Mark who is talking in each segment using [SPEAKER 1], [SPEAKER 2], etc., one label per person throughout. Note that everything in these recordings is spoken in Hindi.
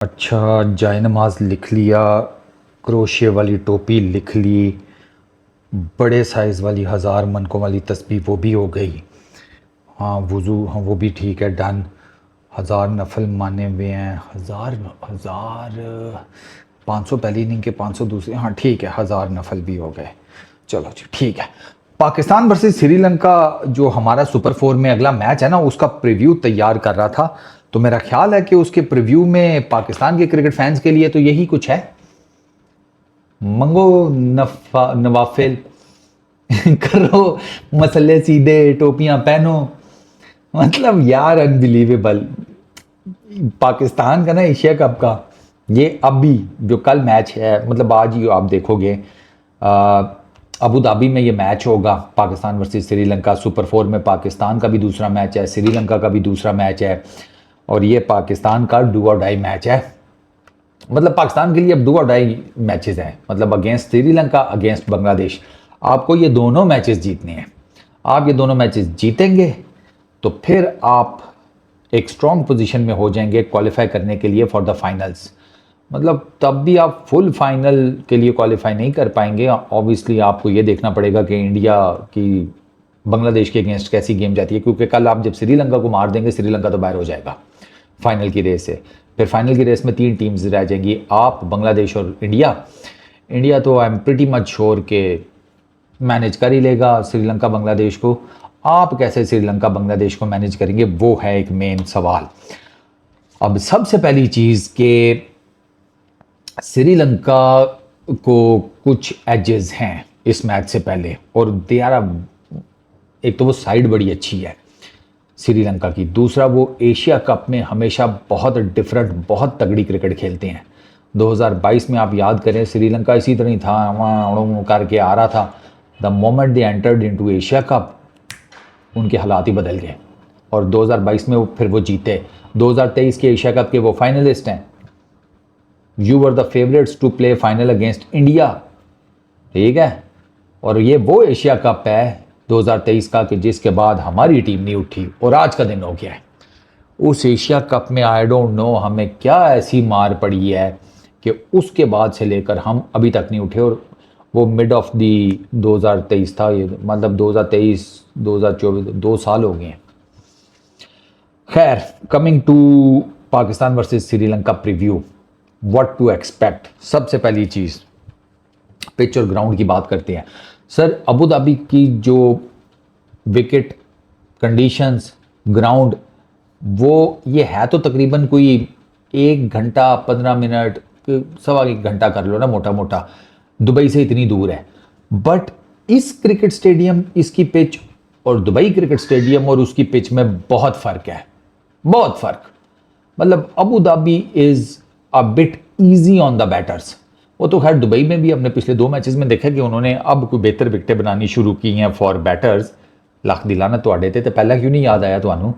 [SPEAKER 1] अच्छा, जाए नमाज लिख लिया, क्रोशे वाली टोपी लिख ली, बड़े साइज़ वाली 1000 मनकों वाली तस्बीह वो भी हो गई। हाँ वुज़ू, हाँ वो भी ठीक है, डन। 1000 नफल माने हुए हैं, 500 पहली इनिंग के, 500 दूसरी, हाँ ठीक है, 1000 नफल भी हो गए। चलो जी ठीक है। पाकिस्तान वर्सेस श्रीलंका जो हमारा सुपर 4 में अगला मैच है ना, उसका प्रीव्यू तैयार कर रहा था, तो मेरा ख्याल है कि उसके प्रीव्यू में पाकिस्तान के क्रिकेट फैंस के लिए तो यही कुछ है। मंगो नवाफिल करो मसले सीधे, टोपियां पहनो। मतलब यार अनबिलीवेबल। पाकिस्तान का ना एशिया कप का ये अभी जो कल मैच है, मतलब आज ही आप देखोगे, अबू धाबी में ये मैच होगा, पाकिस्तान वर्सेस श्रीलंका। सुपर 4 में पाकिस्तान का भी दूसरा मैच है, श्रीलंका का भी दूसरा मैच है, और ये पाकिस्तान का डू और डाई मैच है। मतलब पाकिस्तान के लिए अब डू और डाई मैचेस हैं, मतलब अगेंस्ट श्रीलंका, अगेंस्ट बांग्लादेश। आपको ये दोनों मैचेस जीतने हैं। आप ये दोनों मैचेस जीतेंगे तो फिर आप एक स्ट्रॉन्ग पोजीशन में हो जाएंगे क्वालिफाई करने के लिए फॉर द फाइनल्स। मतलब तब भी आप फुल फाइनल के लिए क्वालिफाई नहीं कर पाएंगे। ऑब्वियसली आपको ये देखना पड़ेगा कि इंडिया की बांग्लादेश के अगेंस्ट कैसी गेम जाती है, क्योंकि कल आप जब श्रीलंका को मार देंगे, श्रीलंका तो बाहर हो जाएगा फाइनल की रेस से। फिर फाइनल की रेस में 3 टीम्स रह जाएंगी, आप, बांग्लादेश और इंडिया। इंडिया तो I am pretty much sure के मैनेज कर ही लेगा श्रीलंका बांग्लादेश को। आप कैसे श्रीलंका बांग्लादेश को मैनेज करेंगे, वो है एक मेन सवाल। अब सबसे पहली चीज़ के श्रीलंका को कुछ एजेस हैं इस मैच से पहले, और दे आर, एक तो वो साइड बड़ी अच्छी है श्रीलंका की, दूसरा वो एशिया कप में हमेशा बहुत डिफरेंट, बहुत तगड़ी क्रिकेट खेलते हैं। 2022 में आप याद करें, श्रीलंका इसी तरह ही था, वहाँ करके आ रहा था। The moment they entered into Asia cup, उनके हालात ही बदल गए, और 2022 में फिर वो जीते। 2023 के एशिया कप के वो फाइनलिस्ट हैं। You were the favourites to play final against India, ठीक है। और ये वो एशिया कप है 2023 का कि जिसके बाद हमारी टीम नहीं उठी, और आज का दिन हो गया है। उस एशिया कप में आई डोंट नो हमें क्या ऐसी मार पड़ी है कि उसके बाद से लेकर हम अभी तक नहीं उठे, और वो मिड ऑफ दी 2023 था ये, मतलब 2023 2024 2 साल हो गए हैं। खैर, coming to Pakistan versus Sri Lanka preview, what to expect. सबसे पहली चीज़ पिच और ग्राउंड की बात करते हैं। सर, अबू धाबी की जो विकेट कंडीशंस, ग्राउंड, वो ये है तो तकरीबन कोई 1 घंटा 15 मिनट, सवा 1 घंटा कर लो ना मोटा मोटा, दुबई से इतनी दूर है। बट इस क्रिकेट स्टेडियम, इसकी पिच, और दुबई क्रिकेट स्टेडियम और उसकी पिच में बहुत फ़र्क है, बहुत फ़र्क। मतलब Abu Dhabi is a bit easy on the batters. वो तो खैर दुबई में भी हमने पिछले 2 मैचेस में देखा कि उन्होंने अब कोई बेहतर विकेटें बनानी शुरू की हैं फॉर बैटर्स। लख दिलाना तो आड़े थे, तो पहला क्यों नहीं याद आया थानू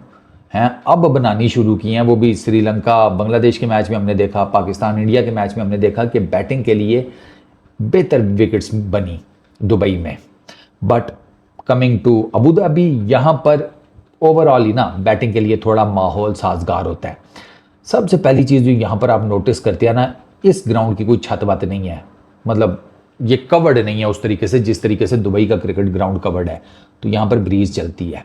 [SPEAKER 1] हैं? अब बनानी शुरू की हैं, वो भी श्रीलंका बांग्लादेश के मैच में हमने देखा, पाकिस्तान इंडिया के मैच में हमने देखा कि बैटिंग के लिए बेहतर विकेट्स बनी दुबई में। But coming to Abu Dhabi, यहाँ पर ओवरऑल ही ना बैटिंग के लिए थोड़ा माहौल साजगार होता है। सबसे पहली चीज़ जो यहाँ पर आप नोटिस करते हैं ना, इस ग्राउंड की कोई छत बात नहीं है। मतलब ये कवर्ड नहीं है उस तरीके से जिस तरीके से दुबई का क्रिकेट ग्राउंड कवर्ड है। तो यहाँ पर ब्रीज चलती है।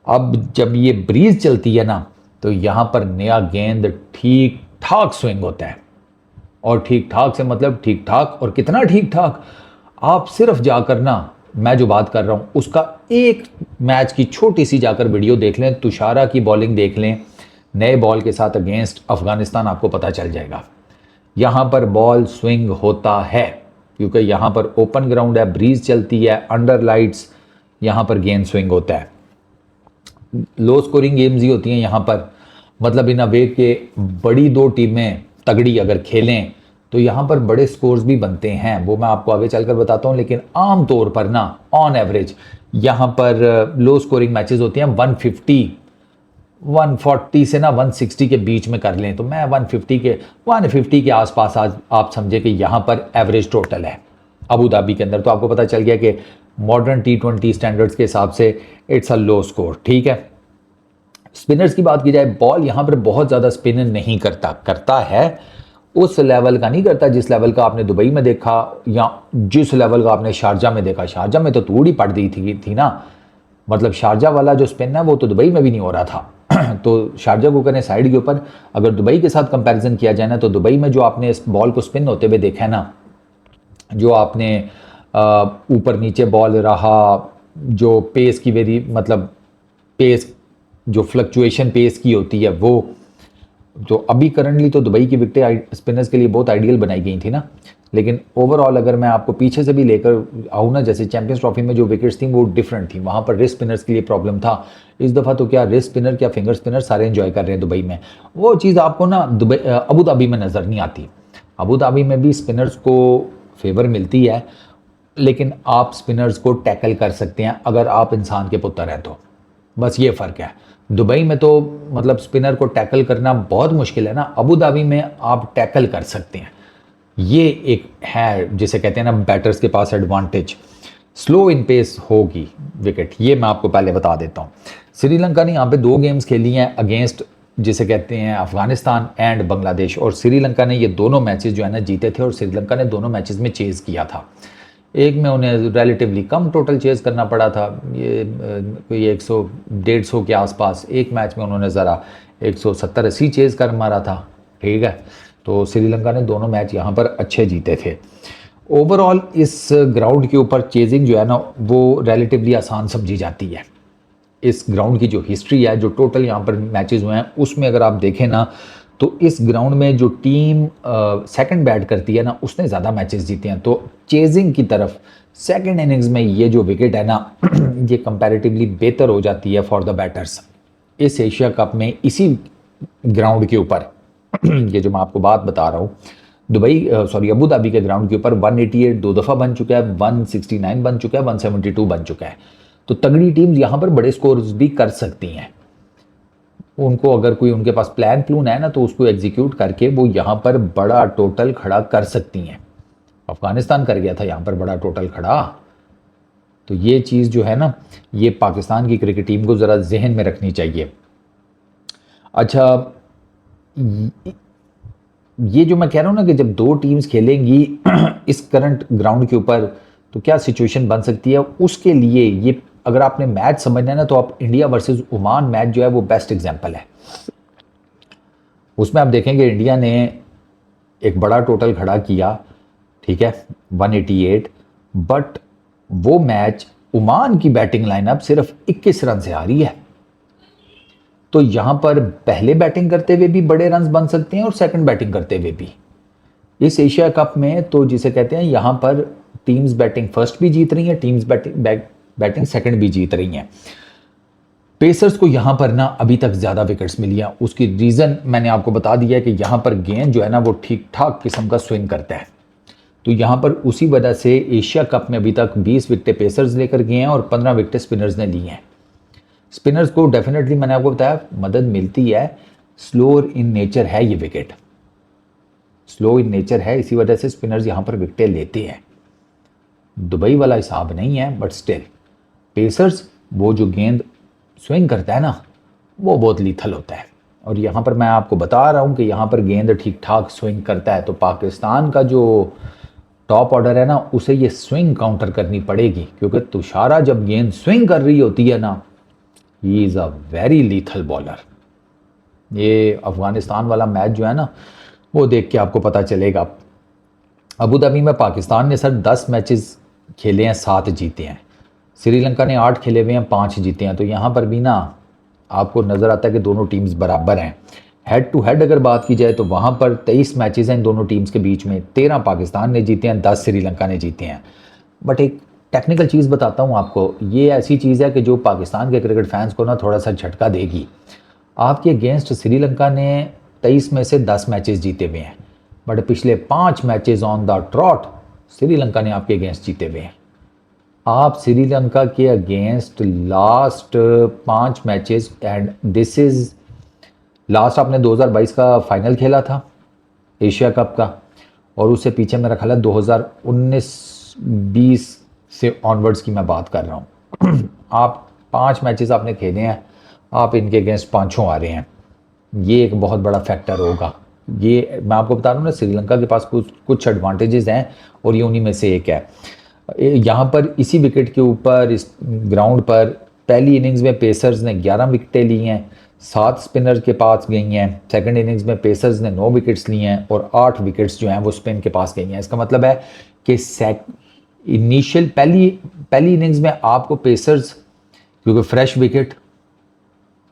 [SPEAKER 1] अब जब ये ब्रीज चलती है ना, तो यहाँ पर नया गेंद ठीक ठाक स्विंग होता है। और ठीक ठाक से मतलब ठीक ठाक, और कितना ठीक ठाक, आप सिर्फ जाकर ना, मैं जो बात कर रहा हूँ उसका एक मैच की छोटी सी जाकर वीडियो देख लें, तुषारा की बॉलिंग देख लें नए बॉल के साथ अगेंस्ट अफगानिस्तान, आपको पता चल जाएगा। यहाँ पर बॉल स्विंग होता है क्योंकि यहाँ पर ओपन ग्राउंड है, ब्रीज चलती है, अंडर लाइट्स, यहाँ पर गेंद स्विंग होता है। लो स्कोरिंग गेम्स ही होती हैं यहाँ पर। मतलब इन अ वे के बड़ी 2 टीमें तगड़ी अगर खेलें तो यहाँ पर बड़े स्कोर्स भी बनते हैं, वो मैं आपको आगे चलकर बताता हूँ। लेकिन आम तौर पर ना, ऑन एवरेज यहाँ पर लो स्कोरिंग मैचेस होती हैं 150 140 से ना 160 के बीच में कर लें, तो मैं 150 के आसपास आज आप समझे कि यहाँ पर एवरेज टोटल है अबू धाबी के अंदर। तो आपको पता चल गया कि मॉडर्न T20 स्टैंडर्ड्स के हिसाब से इट्स अ लो स्कोर, ठीक है। स्पिनर्स की बात की जाए, बॉल यहाँ पर बहुत ज़्यादा स्पिन नहीं करता है उस लेवल का नहीं करता जिस लेवल का आपने दुबई में देखा या जिस लेवल का आपने शारजा में देखा। शारजा में तो तूड़ी पड़ दी थी ना, मतलब शारजा वाला जो स्पिन है वो तो दुबई में भी नहीं हो रहा था। तो शारजा को करें साइड के ऊपर, अगर दुबई के साथ कंपैरिजन किया जाए ना, तो दुबई में जो आपने इस बॉल को स्पिन होते हुए देखा है ना, जो आपने ऊपर नीचे बॉल रहा, जो पेस की मतलब पेस जो फ्लक्चुएशन पेस की होती है वो, तो अभी करंटली तो दुबई की विकेटें स्पिनर्स के लिए बहुत आइडियल बनाई गई थी ना। लेकिन ओवरऑल अगर मैं आपको पीछे से भी लेकर आऊँ ना, जैसे चैंपियंस ट्रॉफी में जो विकेट्स थी वो डिफरेंट थी, वहाँ पर रिस्ट स्पिनर्स के लिए प्रॉब्लम था। इस दफ़ा तो क्या रिस्ट स्पिनर क्या फिंगर स्पिनर सारे एंजॉय कर रहे हैं दुबई में। वो चीज़ आपको ना दुबई अबू धाबी में नज़र नहीं आती। अबू धाबी में भी स्पिनर्स को फेवर मिलती है, लेकिन आप स्पिनर्स को टैकल कर सकते हैं अगर आप इंसान के पुत्र हैं तो, बस ये फ़र्क है। दुबई में तो मतलब स्पिनर को टैकल करना बहुत मुश्किल है ना, अबू धाबी में आप टैकल कर सकते हैं। ये एक है जिसे कहते हैं ना बैटर्स के पास एडवांटेज। स्लो इन पेस होगी विकेट, ये मैं आपको पहले बता देता हूँ। श्रीलंका ने यहाँ पे 2 गेम्स खेली हैं अगेंस्ट जिसे कहते हैं अफगानिस्तान एंड बांग्लादेश, और श्रीलंका ने ये दोनों मैचेस जो है ना जीते थे, और श्रीलंका ने दोनों मैचेस में चेज़ किया था। एक में उन्हें रिलेटिवली कम टोटल चेज़ करना पड़ा था, ये कोई 100-150 के आसपास। एक मैच में उन्होंने ज़रा 170-80 चेज़ कर मारा था, ठीक है। तो श्रीलंका ने दोनों मैच यहाँ पर अच्छे जीते थे। ओवरऑल इस ग्राउंड के ऊपर चेजिंग जो है ना वो रिलेटिवली आसान समझी जाती है। इस ग्राउंड की जो हिस्ट्री है, जो टोटल यहाँ पर मैचेस हुए हैं, उसमें अगर आप देखें ना, तो इस ग्राउंड में जो टीम सेकंड बैट करती है ना, उसने ज़्यादा मैचेस जीते हैं। तो चेजिंग की तरफ सेकंड इनिंग्स में ये जो विकेट है ना ये कंपैरेटिवली बेहतर हो जाती है फॉर द बैटर्स। इस एशिया कप में इसी ग्राउंड के ऊपर ये जो मैं आपको बात बता रहा हूँ, अबू धाबी के ग्राउंड के ऊपर 188 2 दफ़ा बन चुका है, 169 बन चुका है, 172 बन चुका है। तो तगड़ी टीम्स यहाँ पर बड़े स्कोर्स भी कर सकती हैं। उनको अगर कोई उनके पास प्लान है ना, तो उसको एग्जीक्यूट करके वो यहाँ पर बड़ा टोटल खड़ा कर सकती हैं। अफगानिस्तान कर गया था यहाँ पर बड़ा टोटल खड़ा। तो ये चीज़ जो है ना, ये पाकिस्तान की क्रिकेट टीम को ज़रा जहन में रखनी चाहिए। अच्छा, ये जो मैं कह रहा हूँ ना कि जब 2 टीम्स खेलेंगी इस करंट ग्राउंड के ऊपर, तो क्या सिचुएशन बन सकती है, उसके लिए ये अगर आपने मैच समझना है ना, तो आप इंडिया वर्सेस ओमान मैच जो है वो बेस्ट एग्जांपल है। उसमें आप देखेंगे इंडिया ने एक बड़ा टोटल खड़ा किया, ठीक है, 188, बट वो मैच ओमान की बैटिंग लाइनअप सिर्फ 21 रन से आ रही है। तो यहां पर पहले बैटिंग करते हुए भी बड़े रन्स बन सकते हैं और सेकंड बैटिंग करते हुए भी। इस एशिया कप में तो जिसे कहते हैं यहां पर टीम्स बैटिंग फर्स्ट भी जीत रही हैं, टीम्स बैटिंग सेकंड भी जीत रही हैं। पेसर्स को यहां पर ना अभी तक ज़्यादा विकेट्स मिली हैं। उसकी रीज़न मैंने आपको बता दिया कि यहां पर गेंद जो है ना वो ठीक ठाक किस्म का स्विंग करता है। तो यहां पर उसी वजह से एशिया कप में अभी तक 20 विकेटें पेसर्स लेकर गए हैं और 15 विकेटें स्पिनर्स ने ली हैं। स्पिनर्स को डेफिनेटली मैंने आपको बताया मदद मिलती है, स्लोअर इन नेचर है ये विकेट, स्लो इन नेचर है, इसी वजह से स्पिनर्स यहाँ पर विकेटें लेते हैं। दुबई वाला हिसाब नहीं है, बट स्टिल पेसर्स वो जो गेंद स्विंग करता है ना वो बहुत लीथल होता है। और यहाँ पर मैं आपको बता रहा हूँ कि यहाँ पर गेंद ठीक ठाक स्विंग करता है, तो पाकिस्तान का जो टॉप ऑर्डर है ना उसे ये स्विंग काउंटर करनी पड़ेगी, क्योंकि तुषारा जब गेंद स्विंग कर रही होती है ना, he is a very lethal bowler. ये अफगानिस्तान वाला मैच जो है ना वो देख के आपको पता चलेगा। अबू धाबी में पाकिस्तान ने सर 10 मैचेस खेले हैं, 7 जीते हैं। श्रीलंका ने 8 खेले हुए हैं, 5 जीते हैं। तो यहाँ पर भी ना आपको नज़र आता है कि दोनों टीम्स बराबर हैं। हेड टू हेड अगर बात की जाए तो वहाँ पर 23 मैचेस हैं इन दोनों टीम्स के बीच में, 13 पाकिस्तान ने जीते हैं, 10 श्रीलंका ने जीते हैं। बट एक टेक्निकल चीज़ बताता हूँ आपको, ये ऐसी चीज़ है कि जो पाकिस्तान के क्रिकेट फैंस को ना थोड़ा सा झटका देगी। आपके अगेंस्ट श्रीलंका ने 23 में से 10 मैचेस जीते हुए हैं, बट पिछले 5 matches on the trout Sri Lanka ने आपके अगेंस्ट जीते हुए हैं। आप श्रीलंका के against last 5 matches, and this is last आपने 2022 का फाइनल खेला था एशिया कप का, और उससे पीछे मेरा ख्याल है 2019-20 से ऑनवर्ड्स की मैं बात कर रहा हूँ। आप 5 मैचेस आपने खेले हैं, आप इनके अगेंस्ट 5 आ रहे हैं, ये एक बहुत बड़ा फैक्टर होगा। ये मैं आपको बता रहा हूँ ना, श्रीलंका के पास कुछ कुछ एडवांटेजेस हैं और ये उन्हीं में से एक है। यहाँ पर इसी विकेट के ऊपर इस ग्राउंड पर पहली इनिंग्स में पेसर्स ने 11 विकेटें ली हैं, 7 स्पिनर के पास गई हैं। सेकंड इनिंग्स में पेसर्स ने 9 विकेट्स ली हैं और 8 विकेट्स जो हैं वो स्पिन के पास गई हैं। इसका मतलब है कि इनिशियल पहली इनिंग्स में आपको पेसर्स, क्योंकि फ्रेश विकेट,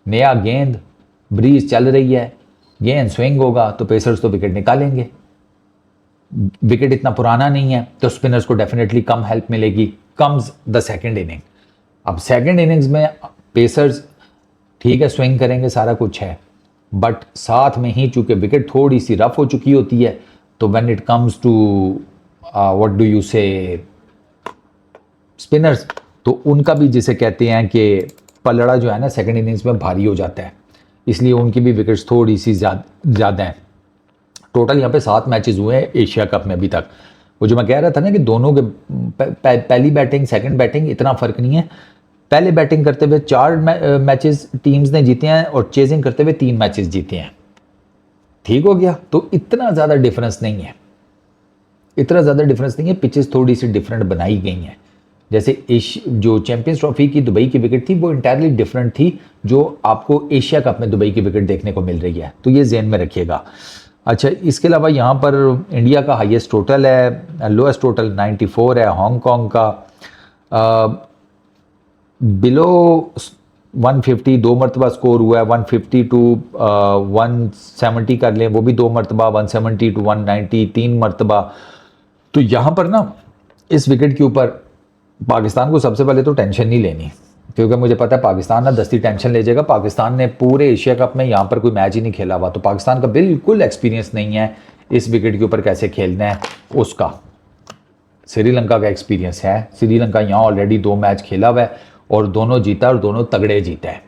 [SPEAKER 1] नया गेंद, ब्रीज चल रही है, गेंद स्विंग होगा तो पेसर्स तो विकेट निकालेंगे। विकेट इतना पुराना नहीं है तो स्पिनर्स को डेफिनेटली कम हेल्प मिलेगी। Comes the second inning. अब सेकंड इनिंग्स में पेसर्स ठीक है स्विंग करेंगे, सारा कुछ है, बट साथ में ही चूंकि विकेट थोड़ी सी रफ हो चुकी होती है, तो when it comes to what do you say spinners, तो उनका भी जिसे कहते हैं कि पलड़ा जो है ना सेकंड इनिंग्स में भारी हो जाता है, इसलिए उनकी भी विकेट्स थोड़ी सी ज़्यादा हैं। टोटल यहाँ पे 7 मैचेस हुए हैं एशिया कप में अभी तक। वो जो मैं कह रहा था ना कि दोनों के पहली बैटिंग सेकंड बैटिंग इतना फ़र्क नहीं है। पहले बैटिंग करते हुए 4 मैचेस टीम्स ने जीते हैं और चेजिंग करते हुए 3 मैचेस जीते हैं। ठीक हो गया, तो इतना ज़्यादा डिफरेंस नहीं है, इतना ज़्यादा डिफरेंस नहीं है। पिचेस थोड़ी सी डिफरेंट बनाई गई हैं। जैसे जो चैंपियंस ट्रॉफी की दुबई की विकेट थी वो इंटायरली डिफरेंट थी जो आपको एशिया कप में दुबई की विकेट देखने को मिल रही है, तो ये जेहन में रखिएगा। अच्छा, इसके अलावा यहाँ पर इंडिया का हाईएस्ट टोटल है, लोएस्ट टोटल 94 है। हांगकॉन्ग का बिलो 150 2 मरतबा स्कोर हुआ है, 150 टू 170 कर लें वो भी 2 मरतबा, 170 टू 190 3 मरतबा। तो यहाँ पर ना इस विकेट के ऊपर पाकिस्तान को सबसे पहले तो टेंशन नहीं लेनी, क्योंकि मुझे पता है पाकिस्तान ना दस्ती टेंशन ले जाएगा। पाकिस्तान ने पूरे एशिया कप में यहाँ पर कोई मैच ही नहीं खेला हुआ, तो पाकिस्तान का बिल्कुल एक्सपीरियंस नहीं है इस विकेट के ऊपर कैसे खेलना है उसका। श्रीलंका का एक्सपीरियंस है। श्रीलंका यहाँ ऑलरेडी 2 मैच खेला हुआ है और दोनों जीता और दोनों तगड़े जीते हैं।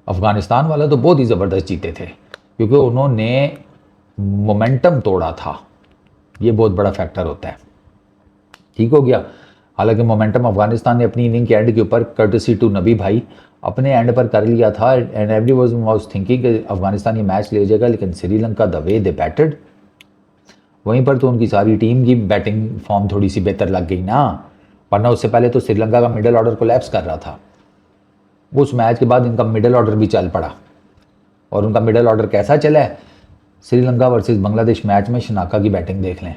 [SPEAKER 1] अफगानिस्तान वाला तो बहुत ही ज़बरदस्त जीते थे क्योंकि उन्होंने मोमेंटम तोड़ा था, ये बहुत बड़ा फैक्टर होता है। ठीक हो गया। हालांकि मोमेंटम अफगानिस्तान ने अपनी इनिंग के एंड के ऊपर कर्टसी टू नबी भाई अपने एंड पर कर लिया था एंड एवरी वाज थिंकिंग कि अफगानिस्तान ये मैच ले जाएगा, लेकिन Sri Lanka the way they batted, वहीं पर तो उनकी सारी टीम की बैटिंग फॉर्म थोड़ी सी बेहतर लग गई ना, वरना उससे पहले तो श्रीलंका का मिडिल ऑर्डर कोलैप्स कर रहा था। उस मैच के बाद इनका मिडिल ऑर्डर भी चल पड़ा और उनका मिडिल ऑर्डर कैसा चला है, श्रीलंका वर्सेस बांग्लादेश मैच में शनाका की बैटिंग देख लें।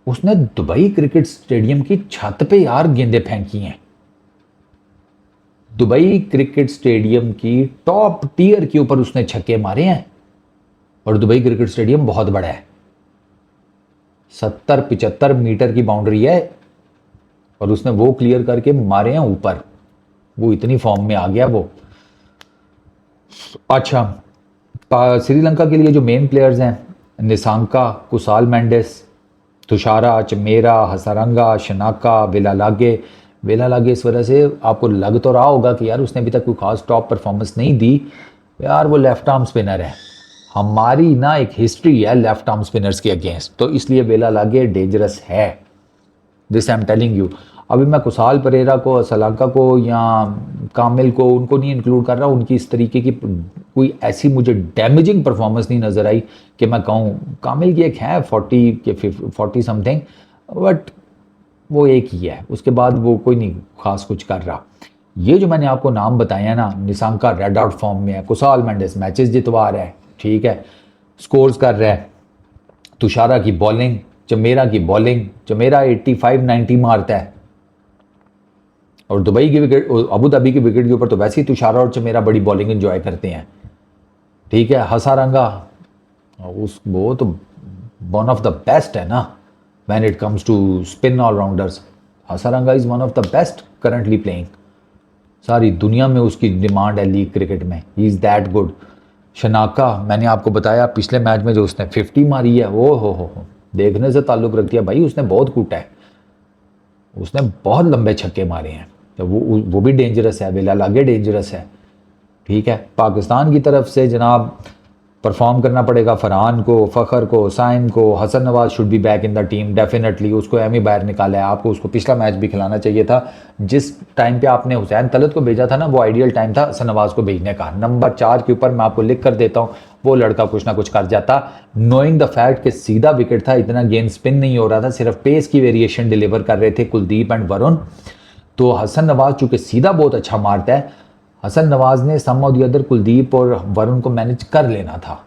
[SPEAKER 1] उसने दुबई क्रिकेट स्टेडियम की छत पे यार गेंदें फेंकी हैं। दुबई क्रिकेट स्टेडियम की टॉप टियर के ऊपर उसने छक्के मारे हैं और दुबई क्रिकेट स्टेडियम बहुत बड़ा है, 70-75 मीटर की बाउंड्री है और उसने वो क्लियर करके मारे हैं ऊपर। वो इतनी फॉर्म में आ गया वो। अच्छा, श्रीलंका के लिए जो मेन प्लेयर्स हैं, निसांका, कुसाल मेंडिस, तुषारा, चमेरा, हसारंगा, शनाका, वेलालागे इस वजह से आपको लग तो रहा होगा कि यार उसने अभी तक कोई खास टॉप परफॉर्मेंस नहीं दी। यार वो लेफ्ट आर्म स्पिनर है, हमारी ना एक हिस्ट्री है लेफ्ट आर्म स्पिनर्स के अगेंस्ट, तो इसलिए वेलालागे डेंजरस है, this I am telling you. अभी मैं कुसाल परेरा को, सलांका को या कामिल को उनको नहीं इंक्लूड कर रहा, उनकी इस तरीके की कोई ऐसी मुझे डैमेजिंग परफॉर्मेंस नहीं नज़र आई कि मैं कहूँ। कामिल की एक है 40 समथिंग, बट वो एक ही है, उसके बाद वो कोई नहीं खास कुछ कर रहा। ये जो मैंने आपको नाम बताया ना, निसांका रेड आउट फॉर्म में है, कुसाल मेंडिस मैचेस जितवा रहा है, ठीक है, स्कोर्स कर रहा है, तुषारा की बॉलिंग, चमेरा की बॉलिंग, चमेरा 85-90 मारता है और दुबई की विकेट, अबू धाबी की विकेट के ऊपर तो वैसे ही तुषारा और चमेरा बड़ी बॉलिंग एंजॉय करते हैं। ठीक है, हसारंगा वो तो वन ऑफ द बेस्ट है ना when it comes to spin allrounders. Hasaranga is one of the best currently playing, सारी दुनिया में उसकी डिमांड है लीग क्रिकेट में, he is that good. Shanaka मैंने आपको बताया पिछले मैच में जो उसने 50 मारी है, वो हो देखने से ताल्लुक़ रखती है भाई, उसने बहुत कूटा है, उसने बहुत लंबे छक्के मारे हैं, तो वो भी डेंजरस है, वेलालागे डेंजरस है। ठीक है, पाकिस्तान की तरफ से जनाब परफॉर्म करना पड़ेगा फरहान को, फ़खर को, साइम को। Hasan Nawaz should be back in the team definitely. उसको एमी बाहर निकाला है, आपको उसको पिछला मैच भी खिलाना चाहिए था। जिस टाइम पे आपने हुसैन तलत को भेजा था ना, वो आइडियल टाइम था हसन नवाज को भेजने का। नंबर 4 के ऊपर मैं आपको लिख कर देता हूँ, वो लड़का कुछ ना कुछ कर जाता। नोइंग द फैक्ट कि सीधा विकेट था, इतना गेंद स्पिन नहीं हो रहा था, सिर्फ पेस की वेरिएशन डिलीवर कर रहे थे कुलदीप एंड वरुण। तो हसन नवाज चूंकि सीधा बहुत अच्छा मारता है, हसन नवाज ने सम ऑफ द अदर कुलदीप और वरुण को मैनेज कर लेना था।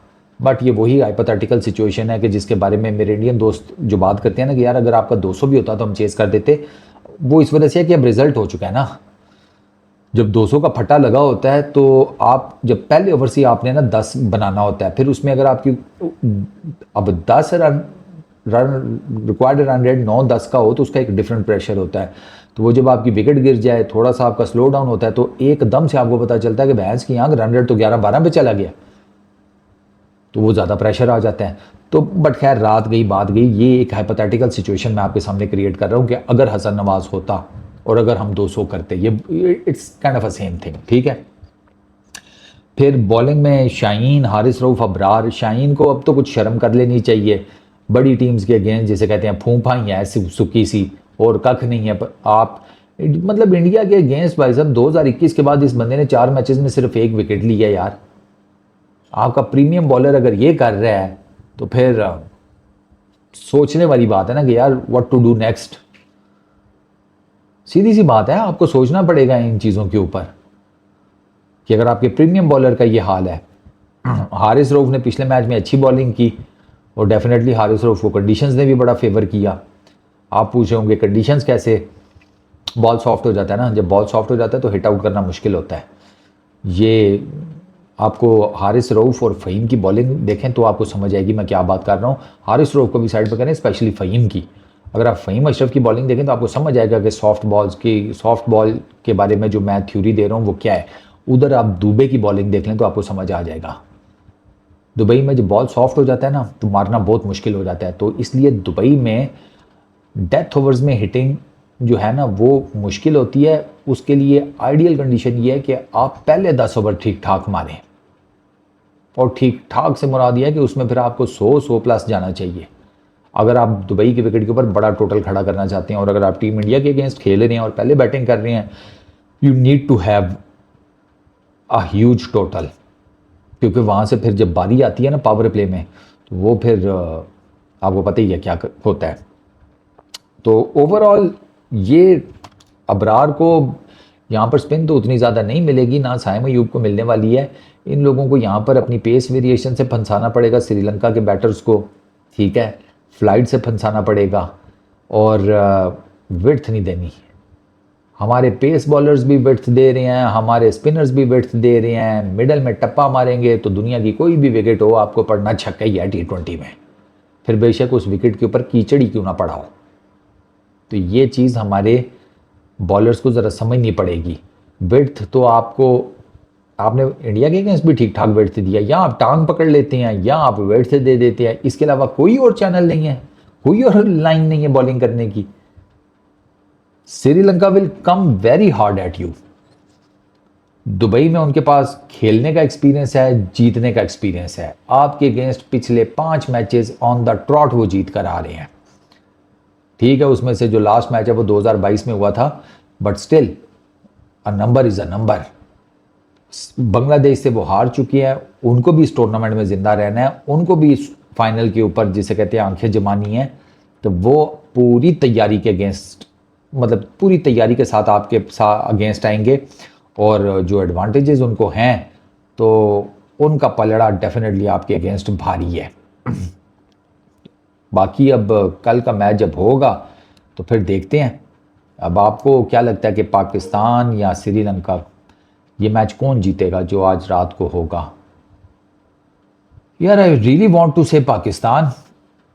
[SPEAKER 1] बट ये वही हाइपोथेटिकल सिचुएशन है कि जिसके बारे में मेरे इंडियन दोस्त जो बात करते हैं ना कि यार अगर आपका 200 भी होता तो हम चेस कर देते, वो इस वजह से है कि अब रिजल्ट हो चुका है ना। जब 200 का फटा लगा होता है तो आप जब पहले ओवर से आपने ना 10 बनाना होता है, फिर उसमें अगर आपकी अब 10 रन रिक्वायर्ड रन रेट 9-10 का हो तो उसका एक डिफरेंट प्रेशर होता है। तो वो जब आपकी विकेट गिर जाए, थोड़ा सा आपका स्लो डाउन होता है, तो एकदम से आपको पता चलता है कि भैंस की आंख रन रेट तो 11-12 पे चला गया, तो वो ज़्यादा प्रेशर आ जाता है। तो बट खैर रात गई बात गई, ये एक हाइपोथेटिकल सिचुएशन मैं आपके सामने क्रिएट कर रहा हूँ कि अगर हसन नवाज होता और अगर हम 200 करते, ये it's kind of a same thing, ठीक है। फिर बॉलिंग में शाहीन, हारिस रऊफ, अबरार। शाहीन को अब तो कुछ शर्म कर लेनी चाहिए, बड़ी टीम्स के अगेंस्ट जिसे कहते हैं फूंफा ही है सुकी सी, और कख नहीं है। पर आप मतलब इंडिया के अगेंस्ट भाई साहब 2021 के बाद इस बंदे ने 4 मैचेस में सिर्फ 1 विकेट लिया यार। आपका प्रीमियम बॉलर अगर ये कर रहा है तो फिर सोचने वाली बात है ना कि यार व्हाट टू डू नेक्स्ट। सीधी सी बात है, आपको सोचना पड़ेगा इन चीज़ों के ऊपर कि अगर आपके प्रीमियम बॉलर का ये हाल है। हारिस रऊफ ने पिछले मैच में अच्छी बॉलिंग की और डेफिनेटली हारिस रऊफ को कंडीशंस ने भी बड़ा फेवर किया। आप पूछे होंगे कंडीशंस कैसे, बॉल सॉफ्ट हो जाता है ना, जब बॉल सॉफ्ट हो जाता है तो हिट आउट करना मुश्किल होता है। ये आपको हारिस रऊफ और फ़हीम की बॉलिंग देखें तो आपको समझ आएगी मैं क्या बात कर रहा हूँ। हारिस रऊफ को भी साइड पर करें, स्पेशली फ़हीम की। अगर आप फ़हीम अशरफ की बॉलिंग देखें तो आपको समझ आएगा कि सॉफ्ट बॉल के बारे में जो मैं थ्योरी दे रहा हूँ वो क्या है। उधर आप दुबे की बॉलिंग देख लें तो आपको समझ आ जाएगा। दुबई में जब बॉल सॉफ्ट हो जाता है ना तो मारना बहुत मुश्किल हो जाता है। तो इसलिए दुबई में डेथ ओवर्स में हिटिंग जो है ना वो मुश्किल होती है। उसके लिए आइडियल कंडीशन ये है कि आप पहले 10 ओवर ठीक ठाक मारें, और ठीक ठाक से मुराद ये है कि उसमें फिर आपको 100 प्लस जाना चाहिए अगर आप दुबई के विकेट के ऊपर बड़ा टोटल खड़ा करना चाहते हैं। और अगर आप टीम इंडिया के अगेंस्ट खेल रहे हैं और पहले बैटिंग कर रहे हैं, you need to have a huge total, क्योंकि वहाँ से फिर जब बारी आती है ना पावर प्ले में तो वो फिर आपको पता ही है क्या होता है। तो ओवरऑल ये अबरार को यहाँ पर स्पिन तो उतनी ज़्यादा नहीं मिलेगी, ना साइम अयूब को मिलने वाली है। इन लोगों को यहाँ पर अपनी पेस वेरिएशन से फंसाना पड़ेगा श्रीलंका के बैटर्स को, ठीक है, फ्लाइट से फंसाना पड़ेगा और विड्थ नहीं देनी। हमारे पेस बॉलर्स भी विड्थ दे रहे हैं, हमारे स्पिनर्स भी विड्थ दे रहे हैं, मिडल में टप्पा मारेंगे तो दुनिया की कोई भी विकेट हो आपको पड़ना छक्का ही है T20 में, फिर बेशक उस विकेट के ऊपर कीचड़ ही क्यों ना पड़ा हो। तो ये चीज़ हमारे बॉलर्स को ज़रा समझनी पड़ेगी। विड्थ तो आपने इंडिया के अगेंस्ट भी ठीक ठाक विड्थ दिया, या आप टांग पकड़ लेते हैं या आप विड्थ दे देते हैं, इसके अलावा कोई और चैनल नहीं है, कोई और लाइन नहीं है बॉलिंग करने की। Sri Lanka will come very hard at you. Dubai में उनके पास खेलने का एक्सपीरियंस है, जीतने का एक्सपीरियंस है। आपके अगेंस्ट पिछले 5 मैचेस ऑन द ट्रॉट वो जीत कर आ रहे हैं, ठीक है। उसमें से जो लास्ट मैच है वो 2022 में हुआ था, but still a number is a number. Bangladesh से वो हार चुकी है, उनको भी इस टूर्नामेंट में जिंदा रहना है, उनको भी इस फाइनल के ऊपर जिसे कहते हैं आंखें जमानी है। तो वो पूरी तैयारी के अगेंस्ट, मतलब पूरी तैयारी के साथ आपके साथ अगेंस्ट आएंगे, और जो एडवांटेजेस उनको हैं तो उनका पलड़ा डेफिनेटली आपके अगेंस्ट भारी है। बाकी अब कल का मैच जब होगा तो फिर देखते हैं। अब आपको क्या लगता है कि पाकिस्तान या श्रीलंका, ये मैच कौन जीतेगा जो आज रात को होगा? यार आई रियली वांट टू से पाकिस्तान।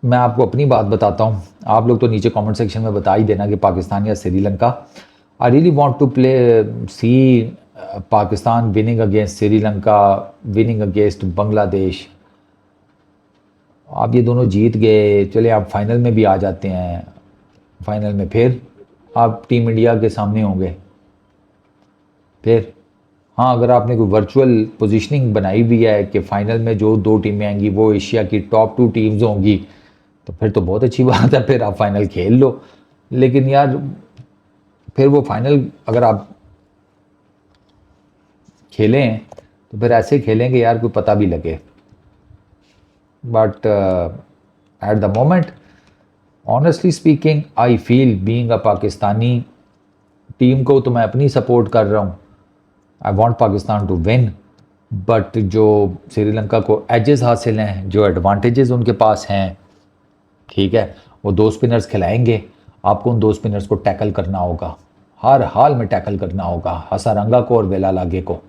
[SPEAKER 1] मैं आपको अपनी बात बताता हूँ, आप लोग तो नीचे कमेंट सेक्शन में बता ही देना कि पाकिस्तान या Sri Lanka. I really want to see Pakistan winning against Sri Lanka, winning against Bangladesh. आप ये दोनों जीत गए, चले आप फाइनल में भी आ जाते हैं, फाइनल में फिर आप टीम इंडिया के सामने होंगे, फिर हाँ, अगर आपने कोई वर्चुअल पोजीशनिंग बनाई हुई है कि फाइनल में जो 2 टीमें आएंगी वो एशिया की टॉप 2 टीम्स होंगी, तो फिर तो बहुत अच्छी बात है, फिर आप फाइनल खेल लो। लेकिन यार फिर वो फाइनल अगर आप खेलें तो फिर ऐसे खेलेंगे यार कोई पता भी लगे। But at the moment, honestly speaking, I feel being a Pakistani, team को तो मैं अपनी सपोर्ट कर रहा हूँ, I want Pakistan to win. But जो श्रीलंका को एजेस हासिल हैं, जो एडवांटेजेस उनके पास हैं, ठीक है, वो 2 स्पिनर्स खिलाएंगे। आपको उन 2 स्पिनर्स को टैकल करना होगा, हर हाल में टैकल करना होगा, हसारंगा को और वेला लागे को।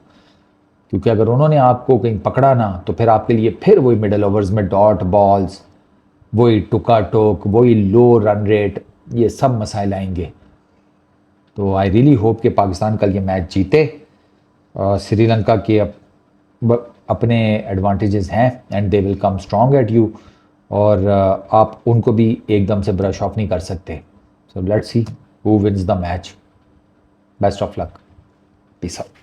[SPEAKER 1] क्योंकि अगर उन्होंने आपको कहीं पकड़ा ना तो फिर आपके लिए फिर वही मिडल ओवर्स में डॉट बॉल्स, वही टुका टोक, वही लो रन रेट, ये सब मसाइल आएंगे। तो आई रियली होप कि पाकिस्तान कल ये मैच जीते। श्रीलंका के अपने एडवांटेजेस हैं and they will come strong at you, और आप उनको भी एकदम से ब्रश ऑफ नहीं कर सकते। So let's see who wins the match. Best of luck, peace out.